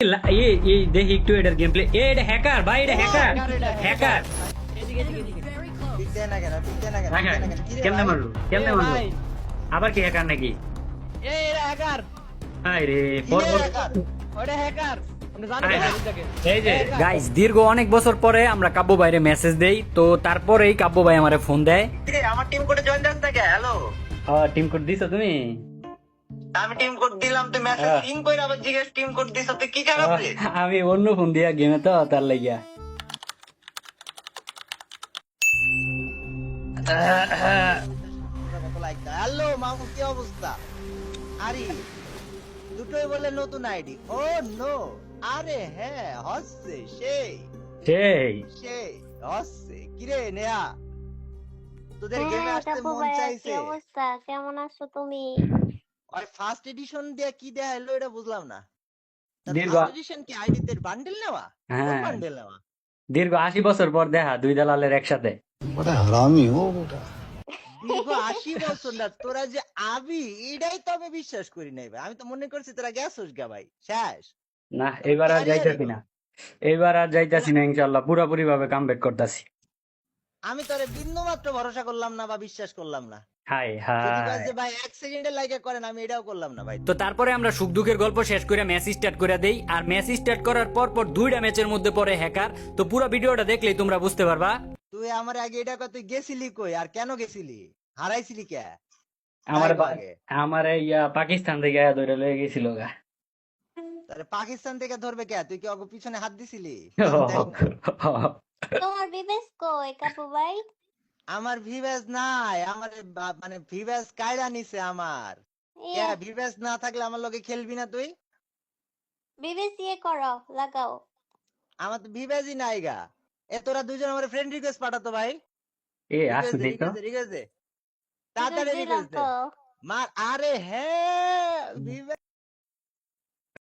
ये देखी একটু এটার গেম প্লে এটা হ্যাকার ভাই এটা হ্যাকার হ্যাকার কেমনে মারলো আবার কি হ্যাকার নাকি আরে এই যে গাইস দীর্ঘ অনেক বছর পরে আমরা কাব্য ভাইরে মেসেজ দেই তো তারপরেই কাব্য ভাই আমারে ফোন দেয় আমার টিম কোডে জয়েন দেন থাকে হ্যালো টিম কোড দিছো তুমি আমি টিম কোড দিলাম তুই মেসেজ সিন কইরা আবার জিজ্ঞেস টিম কোড দিছ তুই কি খারাপলি আমি অন্য ফোন দিয়া গেমে তো তার লাগিয়া হ্যালো মামু কি অবস্থা? আরে দুটোই বলে নতুন আইডি। ও নো, আরে হ্যাঁ হচ্ছে সেই সেই সেই হচ্ছে কিরে নেয়া তোদের গেমে হ্যাঁ আসতে কাব্য মন ভাইয়া, কি চাইছে? অবস্থা? কেমন আছো তুমি? আর ফার্স্ট এডিশন দিয়ে কি দেয়া হলো এটা বুঝলাম না। দীর্ঘ ফার্স্ট এডিশন কি আইডিতে বান্ডেল নেওয়া? কোন হ্যাঁ বান্ডেল নেওয়া? দীর্ঘ 80 বছর পর দেখা দুই দালালের একসাথে দীর্ঘ 80 বছর না তোরা যে আবি এটাই তো আমি বিশ্বাস করি নাই ভাই। আমি তো মনে করছি তোরা গেছস গা ভাই শেষ। না এবার আর যাইতাছি না এবার আর যাইতাছি না ইনশাআল্লাহ পুরোপুরি ভাবে কামব্যাক করতেছি আমি তোরে বিন্দু মাত্র ভরসা করলাম না বা বিশ্বাস করলাম না। হাই যদি কয় হাই যে ভাই 1 সেকেন্ডে লাইকা করেন আমি এটাও করলাম না ভাই। তো তারপরে আমরা সুখ দুঃখের গল্প শেষ করে ম্যাচ স্টার্ট করে দেই আর ম্যাচ স্টার্ট করার পর দুইটা ম্যাচের মধ্যে পড়ে হ্যাকার তো পুরো ভিডিওটা দেখলেই তোমরা বুঝতে পারবা তুই আমার আগে এটা কয় তুই গেছিলি কই আর কেন গেছিলি? হারাইছিলি কে? আমার তাই আগে আমার ইয়া পাকিস্তান থেকে ধরে লয়ে গেছিল গা তাহলে পাকিস্তান থেকে ধরবে কে? তুই কি ওর পিছনে হাত দিছিলি? তোমার বিবেশ কই কাব্য ভাই? আমার ভিভ্যাস নাই, আমার মানে ভিভ্যাস কায়রা নিছে আমার। কে ইয়ে, ভিভ্যাস না থাকলে আমার লগে খেলবি না তুই? বিবেশ ইয়ে করো, লাগাও। আমার তো ভিভ্যাসই নাই গা। এ তোরা দুজন আমার ফ্রেন্ড রিকোয়েস্ট পাঠাতো ভাই। এ রিকোয়েস্ট আসো দে দেখো রিকোয়েস্ট দে বিবেশ তাড়াতাড়ি দিলাম রিকোয়েস্ট দে তো। মার আরে হ্যাঁ ভিভ্যাস